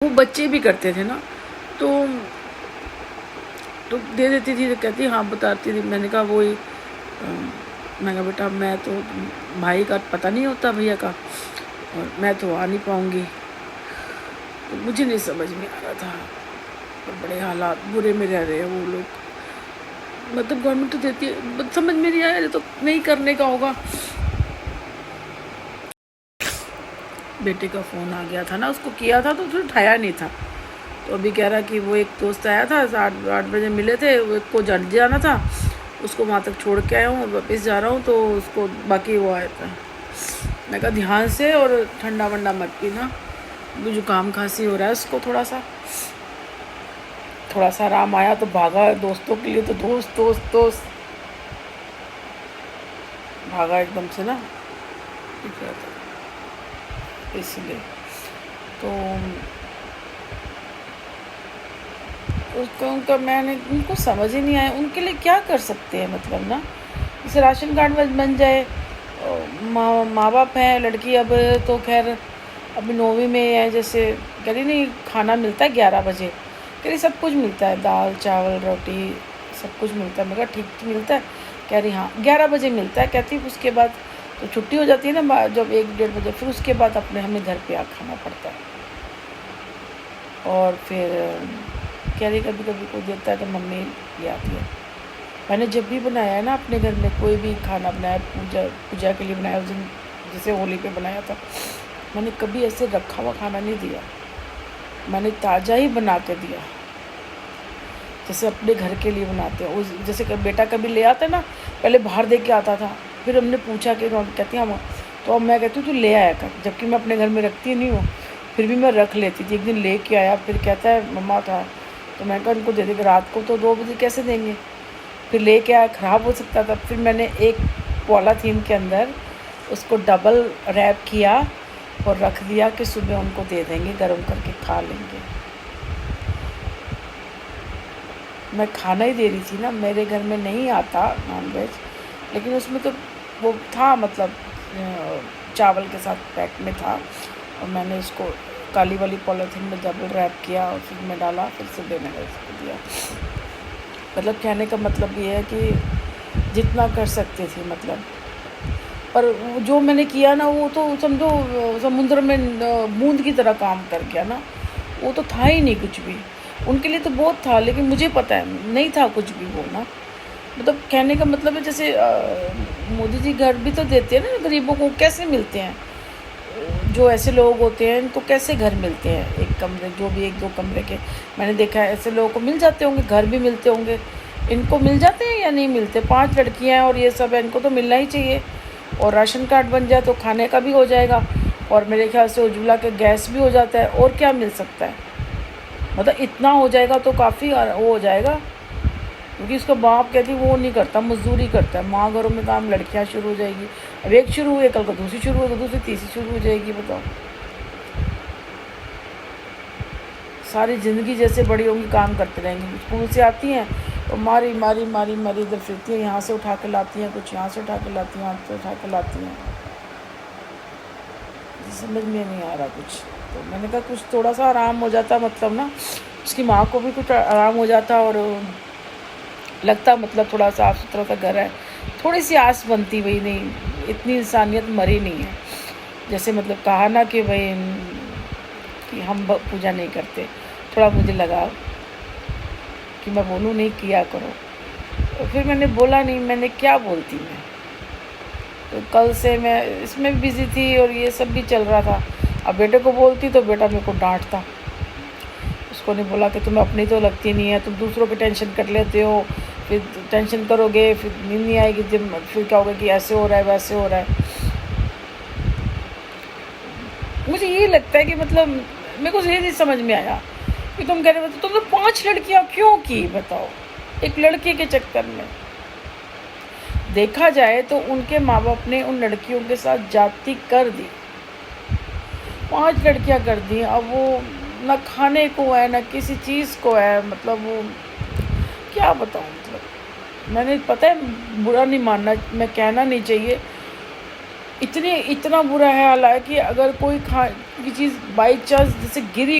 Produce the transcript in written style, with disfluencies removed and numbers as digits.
वो बच्चे भी करते थे ना, तो दे देती थी, तो कहती हाँ बताती थी। मैंने कहा वही मैं कहा बेटा मैं तो भाई का पता नहीं होता भैया का, और मैं तो आ नहीं पाऊँगी। तो मुझे नहीं समझ में आ रहा था, और बड़े हालात बुरे में रह रहे हैं वो लोग। मतलब गवर्नमेंट तो देती है, समझ में नहीं आया, ये तो नहीं करने का होगा। बेटे का फ़ोन आ गया था ना, उसको किया था तो उसने उठाया नहीं था। तो अभी कह रहा कि वो एक दोस्त आया था, 8 बजे मिले थे, वो एक को जट जाना था, उसको वहाँ तक छोड़ के आया हूँ, वापस जा रहा हूँ, तो उसको बाकी वो आया था। मैं कहा ध्यान से, और ठंडा वंडा मत पीना, जुकाम खांसी हो रहा है उसको। थोड़ा सा आराम आया तो भागा दोस्तों के लिए, तो दोस्त भागा एकदम से ना, इसलिए तो उनका मैंने उनको समझ ही नहीं आया उनके लिए क्या कर सकते हैं। मतलब ना, जैसे राशन कार्ड बन जाए, माँ बाप हैं, लड़की अब तो खैर अभी 9वीं में है, जैसे कह रही नहीं खाना मिलता है 11 बजे, कह रही सब कुछ मिलता है, दाल चावल रोटी सब कुछ मिलता है। मैं कहा ठीक मिलता है, कह रही हाँ 11 बजे मिलता है। कहती उसके बाद तो छुट्टी हो जाती है ना, जब 1-1:30 बजे, फिर उसके बाद अपने हमें घर पे खाना पड़ता है। और फिर कह रही कभी कभी कोई देता है तो मम्मी ले आती है। मैंने जब भी बनाया है ना अपने घर में कोई भी खाना बनाया, पूजा के लिए बनाया, उस दिन जैसे होली पे बनाया था, मैंने कभी ऐसे रखा हुआ खाना नहीं दिया, मैंने ताज़ा ही बना के दिया, जैसे अपने घर के लिए बनाते हैं। उस जैसे बेटा कभी ले आता है ना, पहले बाहर दे के आता था, फिर हमने पूछा कि कहती हम, तो अब मैं कहती हूँ तू ले आया कर, जबकि मैं अपने घर में रखती नहीं हूँ, फिर भी मैं रख लेती थी। एक दिन ले के आया, फिर कहता है मम्मा था, तो मैं कहा उनको दे देंगे, रात को तो 2 बजे कैसे देंगे, फिर ले के आया, ख़राब हो सकता था। फिर मैंने एक पॉलीथीन के अंदर उसको डबल रैप किया और रख दिया कि सुबह उनको दे देंगे, गर्म करके खा लेंगे। मैं खाना ही दे रही थी ना, मेरे घर में नहीं आता नॉनवेज, लेकिन उसमें तो वो था, मतलब चावल के साथ पैक में था, और मैंने उसको काली वाली पॉलीथीन में डबल रैप किया और फिर मैं डाला, फिर सुबह मैंने उसको दिया। मतलब कहने का मतलब ये है कि जितना कर सकते थे, मतलब पर जो मैंने किया ना, वो तो समझो समुद्र में बूंद की तरह काम कर गया ना, वो तो था ही नहीं कुछ भी। उनके लिए तो बहुत था, लेकिन मुझे पता है नहीं था कुछ भी वो ना। मतलब कहने का मतलब है जैसे मोदी जी घर भी तो देते हैं ना गरीबों को, कैसे मिलते हैं, जो ऐसे लोग होते हैं इनको कैसे घर मिलते हैं, एक कमरे, जो भी 1-2 कमरे के, मैंने देखा है ऐसे लोगों को मिल जाते होंगे, घर भी मिलते होंगे। इनको मिल जाते हैं या नहीं मिलते? 5 लड़कियां हैं और ये सब है, इनको तो मिलना ही चाहिए। और राशन कार्ड बन जाए तो खाने का भी हो जाएगा, और मेरे ख्याल से उज्ज्वला के गैस भी हो जाता है, और क्या मिल सकता है। मतलब इतना हो जाएगा तो काफ़ी वो हो जाएगा, क्योंकि उसका बाप कहती वो नहीं करता, मजदूरी करता है। माँ घरों में काम, लड़कियाँ शुरू हो जाएगी, अब एक शुरू हुई, कल को दूसरी शुरू हो, तो दूसरी तीसरी शुरू हो जाएगी। बताओ, सारी ज़िंदगी जैसे बड़ी होंगी काम करते रहेंगी। स्कूल से आती हैं और मारी इधर फिरती हैं, यहाँ से उठा के लाती हैं, कुछ यहाँ से उठा के लाती हैं, यहाँ से उठा के लाती हैं, समझ में नहीं आ रहा कुछ। तो मैंने कहा कुछ थोड़ा सा आराम हो जाता, मतलब ना उसकी माँ को भी कुछ आराम हो जाता, और लगता मतलब थोड़ा साफ़ सुथरा सा घर है, थोड़ी सी आस बनती। वही नहीं, इतनी इंसानियत मरी नहीं है, जैसे मतलब कहा ना कि भाई कि हम पूजा नहीं करते। थोड़ा मुझे लगा कि मैं बोलूँ नहीं किया करो, तो फिर मैंने बोला नहीं, मैंने क्या बोलती मैं। तो कल से मैं इसमें बिज़ी थी और ये सब भी चल रहा था। अब बेटे को बोलती तो बेटा मेरे को डांटता। उसको नहीं बोला कि तुम्हें अपनी तो लगती नहीं है, तुम दूसरों की टेंशन कर लेते हो, फिर टेंशन करोगे, फिर नींद नहीं आएगी, जब फिर क्या होगा कि ऐसे हो रहा है वैसे हो रहा है। मुझे ये लगता है कि मतलब मेरे को ये नहीं समझ में आया कि तुम कह रहे हो तुमने 5 लड़कियां क्यों की, बताओ, एक लड़के के चक्कर में। देखा जाए तो उनके माँ बाप ने उन लड़कियों के साथ जाति कर दी, 5 लड़कियां कर दी। अब वो न खाने को है न किसी चीज़ को है, मतलब वो क्या बताऊँ। मतलब मैंने, पता है बुरा नहीं मानना, मैं कहना नहीं चाहिए, इतना बुरा है हाल है कि अगर कोई की चीज़ बाई चांस जैसे गिरी